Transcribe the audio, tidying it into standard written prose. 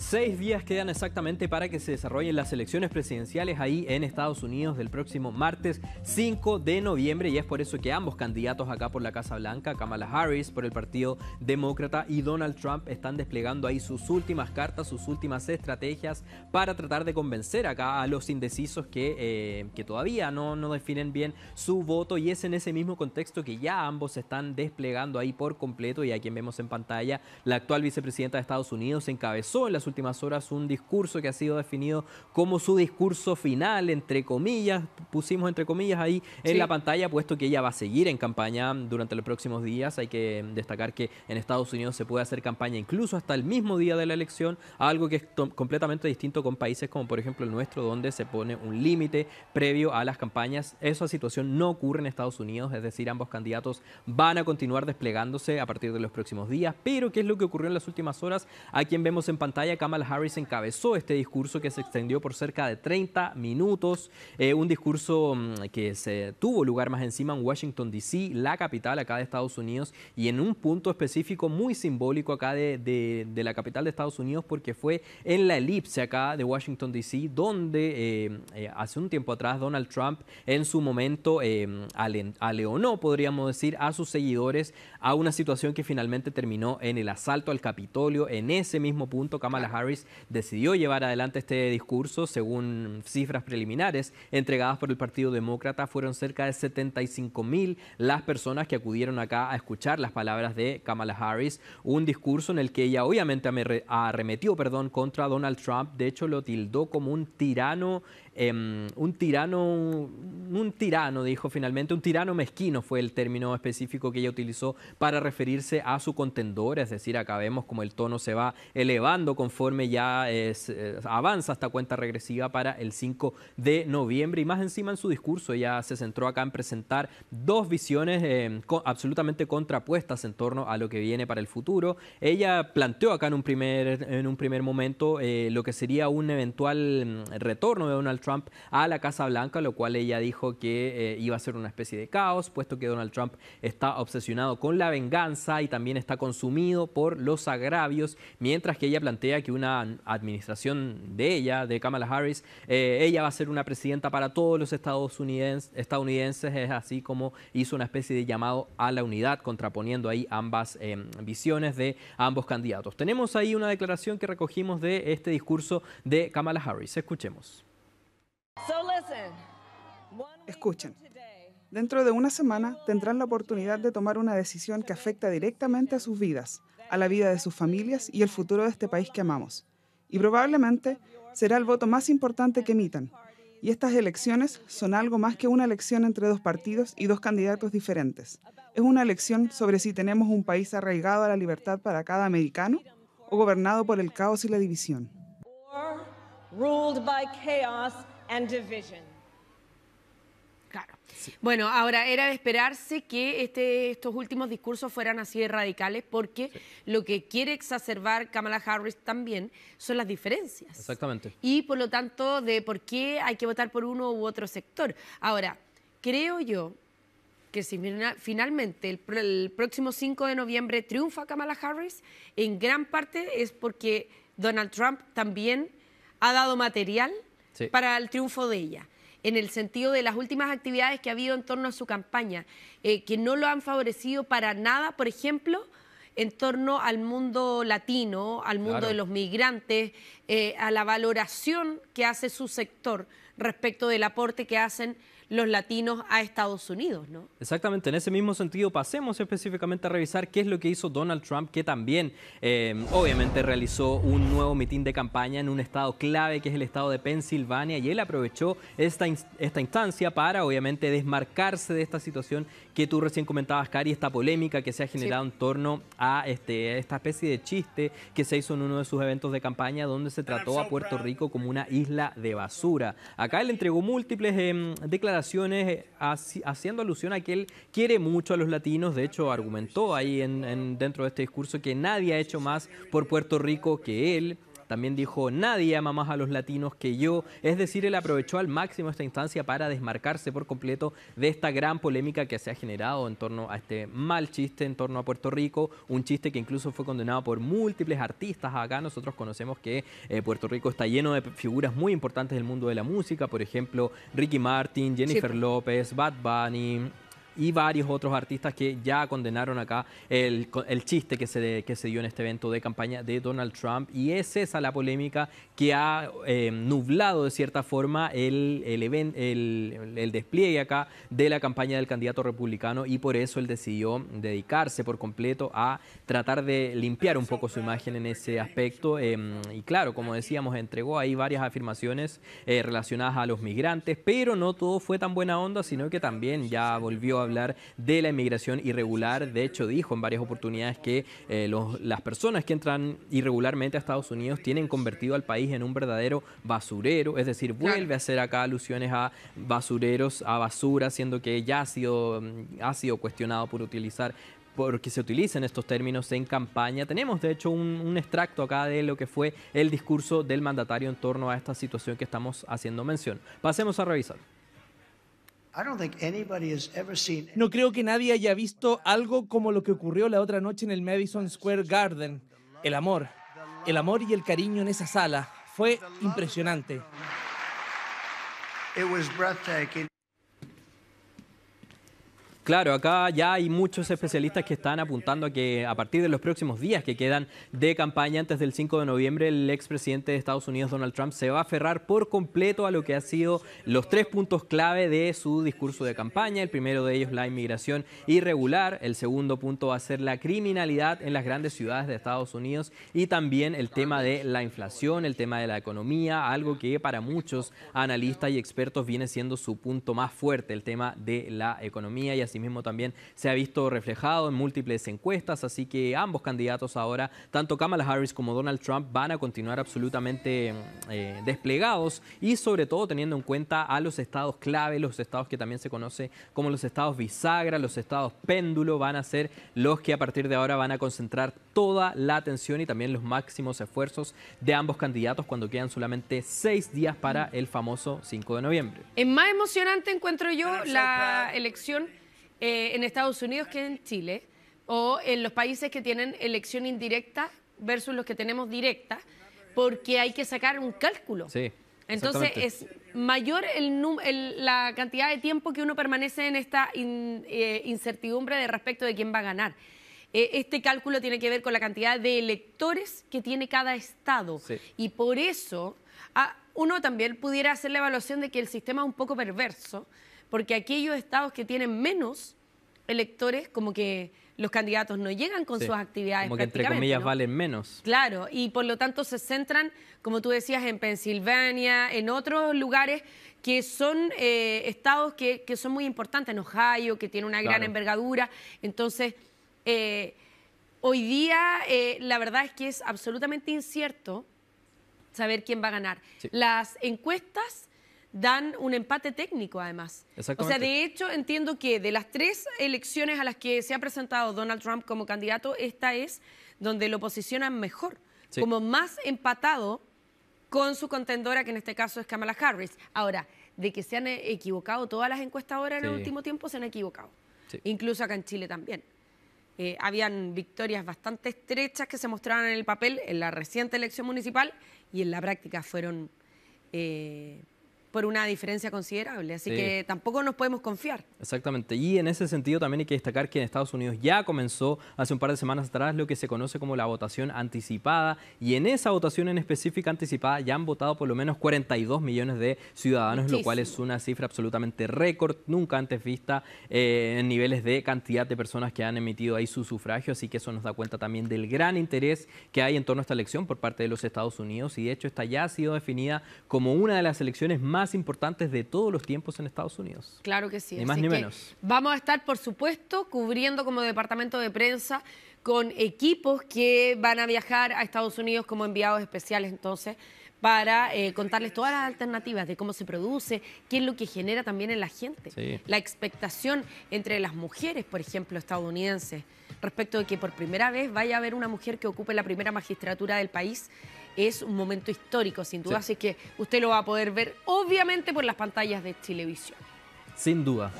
6 días quedan exactamente para que se desarrollen las elecciones presidenciales ahí en Estados Unidos del próximo martes 5 de noviembre y es por eso que ambos candidatos acá por la Casa Blanca, Kamala Harris por el Partido Demócrata y Donald Trump, están desplegando ahí sus últimas cartas, sus últimas estrategias para tratar de convencer acá a los indecisos que todavía no definen bien su voto, y es en ese mismo contexto que ya ambos se están desplegando ahí por completo. Y a quien vemos en pantalla, la actual vicepresidenta de Estados Unidos, encabezó en las últimas horas un discurso que ha sido definido como su discurso final, entre comillas, pusimos entre comillas ahí en la pantalla, puesto que ella va a seguir en campaña durante los próximos días. Hay que destacar que en Estados Unidos se puede hacer campaña incluso hasta el mismo día de la elección, algo que es completamente distinto con países como por ejemplo el nuestro, donde se pone un límite previo a las campañas. Esa situación no ocurre en Estados Unidos, es decir, ambos candidatos van a continuar desplegándose a partir de los próximos días. Pero ¿qué es lo que ocurrió en las últimas horas? A quien vemos en pantalla, Kamala Harris encabezó este discurso que se extendió por cerca de 30 minutos, un discurso que se tuvo lugar más encima en Washington, D.C., la capital acá de Estados Unidos, y en un punto específico muy simbólico acá de la capital de Estados Unidos, porque fue en la elipse acá de Washington, D.C., donde hace un tiempo atrás Donald Trump en su momento aleonó, podríamos decir, a sus seguidores a una situación que finalmente terminó en el asalto al Capitolio. En ese mismo punto, Kamala Harris decidió llevar adelante este discurso. Según cifras preliminares entregadas por el Partido Demócrata, fueron cerca de 75,000 las personas que acudieron acá a escuchar las palabras de Kamala Harris, un discurso en el que ella obviamente arremetió contra Donald Trump. De hecho, lo tildó como un tirano, dijo finalmente, un tirano mezquino fue el término específico que ella utilizó para referirse a su contendor. Es decir, acá vemos como el tono se va elevando conforme ya avanza esta cuenta regresiva para el 5 de noviembre. Y más encima en su discurso ella se centró acá en presentar dos visiones absolutamente contrapuestas en torno a lo que viene para el futuro. Ella planteó acá en un primer momento lo que sería un eventual retorno de Donald Trump a la Casa Blanca, lo cual ella dijo que iba a ser una especie de caos, puesto que Donald Trump está obsesionado con la venganza y también está consumido por los agravios, mientras que ella plantea que una administración de ella, de Kamala Harris, ella va a ser una presidenta para todos los estadounidenses, es así como hizo una especie de llamado a la unidad, contraponiendo ahí ambas visiones de ambos candidatos. Tenemos ahí una declaración que recogimos de este discurso de Kamala Harris. Escuchemos. Escuchen. Dentro de una semana tendrán la oportunidad de tomar una decisión que afecta directamente a sus vidas, a la vida de sus familias y el futuro de este país que amamos. Y probablemente será el voto más importante que emitan. Y estas elecciones son algo más que una elección entre dos partidos y dos candidatos diferentes. Es una elección sobre si tenemos un país arraigado a la libertad para cada americano o gobernado por el caos y la división. Claro. Sí. Bueno, ahora era de esperarse que estos últimos discursos fueran así de radicales, porque lo que quiere exacerbar Kamala Harris también son las diferencias. Exactamente. Y por lo tanto, de por qué hay que votar por uno u otro sector. Ahora, creo yo que si finalmente el próximo 5 de noviembre triunfa Kamala Harris, en gran parte es porque Donald Trump también ha dado material para el triunfo de ella, en el sentido de las últimas actividades que ha habido en torno a su campaña, que no lo han favorecido para nada, por ejemplo, en torno al mundo latino, al mundo de los migrantes, a la valoración que hace su sector respecto del aporte que hacen los latinos a Estados Unidos, ¿no? Exactamente, en ese mismo sentido pasemos específicamente a revisar qué es lo que hizo Donald Trump, que también obviamente realizó un nuevo mitin de campaña en un estado clave que es el estado de Pensilvania, y él aprovechó esta instancia para obviamente desmarcarse de esta situación que tú recién comentabas, Cari, esta polémica que se ha generado en torno a esta especie de chiste que se hizo en uno de sus eventos de campaña, donde se trató a Puerto Rico como una isla de basura. Acá él entregó múltiples declaraciones haciendo alusión a que él quiere mucho a los latinos. De hecho, argumentó ahí dentro de este discurso que nadie ha hecho más por Puerto Rico que él. También dijo, nadie ama más a los latinos que yo. Es decir, él aprovechó al máximo esta instancia para desmarcarse por completo de esta gran polémica que se ha generado en torno a este mal chiste en torno a Puerto Rico, un chiste que incluso fue condenado por múltiples artistas acá. Nosotros conocemos que Puerto Rico está lleno de figuras muy importantes del mundo de la música, por ejemplo, Ricky Martin, Jennifer López, Bad Bunny y varios otros artistas que ya condenaron acá el chiste que se dio en este evento de campaña de Donald Trump. Y es esa la polémica que ha nublado de cierta forma el despliegue acá de la campaña del candidato republicano, y por eso él decidió dedicarse por completo a tratar de limpiar un poco su imagen en ese aspecto. Y claro, como decíamos, entregó ahí varias afirmaciones relacionadas a los migrantes, pero no todo fue tan buena onda, sino que también ya volvió a hablar de la inmigración irregular. De hecho, dijo en varias oportunidades que las personas que entran irregularmente a Estados Unidos tienen convertido al país en un verdadero basurero, es decir, vuelve a hacer acá alusiones a basureros, a basura, siendo que ya ha sido cuestionado porque se utilizan estos términos en campaña. Tenemos, de hecho, un extracto acá de lo que fue el discurso del mandatario en torno a esta situación que estamos haciendo mención. Pasemos a revisar. No creo que nadie haya visto algo como lo que ocurrió la otra noche en el Madison Square Garden. El amor y el cariño en esa sala fue impresionante. Claro, acá ya hay muchos especialistas que están apuntando a que a partir de los próximos días que quedan de campaña antes del 5 de noviembre, el expresidente de Estados Unidos, Donald Trump, se va a aferrar por completo a lo que ha sido los 3 puntos clave de su discurso de campaña. El primero de ellos, la inmigración irregular. El segundo punto va a ser la criminalidad en las grandes ciudades de Estados Unidos, y también el tema de la inflación, el tema de la economía, algo que para muchos analistas y expertos viene siendo su punto más fuerte, el tema de la economía, y así mismo también se ha visto reflejado en múltiples encuestas. Así que ambos candidatos ahora, tanto Kamala Harris como Donald Trump, van a continuar absolutamente desplegados, y sobre todo teniendo en cuenta a los estados clave, los estados que también se conoce como los estados bisagra, los estados péndulo, van a ser los que a partir de ahora van a concentrar toda la atención y también los máximos esfuerzos de ambos candidatos cuando quedan solamente 6 días para el famoso 5 de noviembre. Es más emocionante, encuentro yo, la elección en Estados Unidos que en Chile, o en los países que tienen elección indirecta versus los que tenemos directa, porque hay que sacar un cálculo. Sí, entonces es mayor la cantidad de tiempo que uno permanece en esta incertidumbre de respecto de quién va a ganar. Este cálculo tiene que ver con la cantidad de electores que tiene cada estado. Sí. Y por eso uno también pudiera hacer la evaluación de que el sistema es un poco perverso, porque aquellos estados que tienen menos electores, como que los candidatos no llegan con sus actividades, como que entre comillas, ¿no?, valen menos. Claro, y por lo tanto se centran, como tú decías, en Pensilvania, en otros lugares que son estados que son muy importantes, en Ohio, que tiene una gran envergadura. Entonces, hoy día la verdad es que es absolutamente incierto saber quién va a ganar. Sí. Las encuestas dan un empate técnico, además. O sea, de hecho, entiendo que de las 3 elecciones a las que se ha presentado Donald Trump como candidato, esta es donde lo posicionan mejor, como más empatado con su contendora, que en este caso es Kamala Harris. Ahora, de que se han equivocado todas las encuestadoras en el último tiempo, se han equivocado. Sí. Incluso acá en Chile también. Habían victorias bastante estrechas que se mostraban en el papel en la reciente elección municipal, y en la práctica fueron por una diferencia considerable, así que tampoco nos podemos confiar. Exactamente, y en ese sentido también hay que destacar que en Estados Unidos ya comenzó hace un par de semanas atrás lo que se conoce como la votación anticipada, y en esa votación en específica anticipada ya han votado por lo menos 42 millones de ciudadanos, muchísimo, lo cual es una cifra absolutamente récord, nunca antes vista en niveles de cantidad de personas que han emitido ahí su sufragio, así que eso nos da cuenta también del gran interés que hay en torno a esta elección por parte de los Estados Unidos, y de hecho esta ya ha sido definida como una de las elecciones más importantes de todos los tiempos en Estados Unidos. Claro que sí. Ni más ni menos. Vamos a estar, por supuesto, cubriendo como departamento de prensa con equipos que van a viajar a Estados Unidos como enviados especiales, entonces, para contarles todas las alternativas de cómo se produce, qué es lo que genera también en la gente. Sí. La expectación entre las mujeres, por ejemplo, estadounidenses, respecto de que por primera vez vaya a haber una mujer que ocupe la primera magistratura del país, es un momento histórico, sin duda, Sí. así que usted lo va a poder ver, obviamente, por las pantallas de Chilevisión. Sin duda.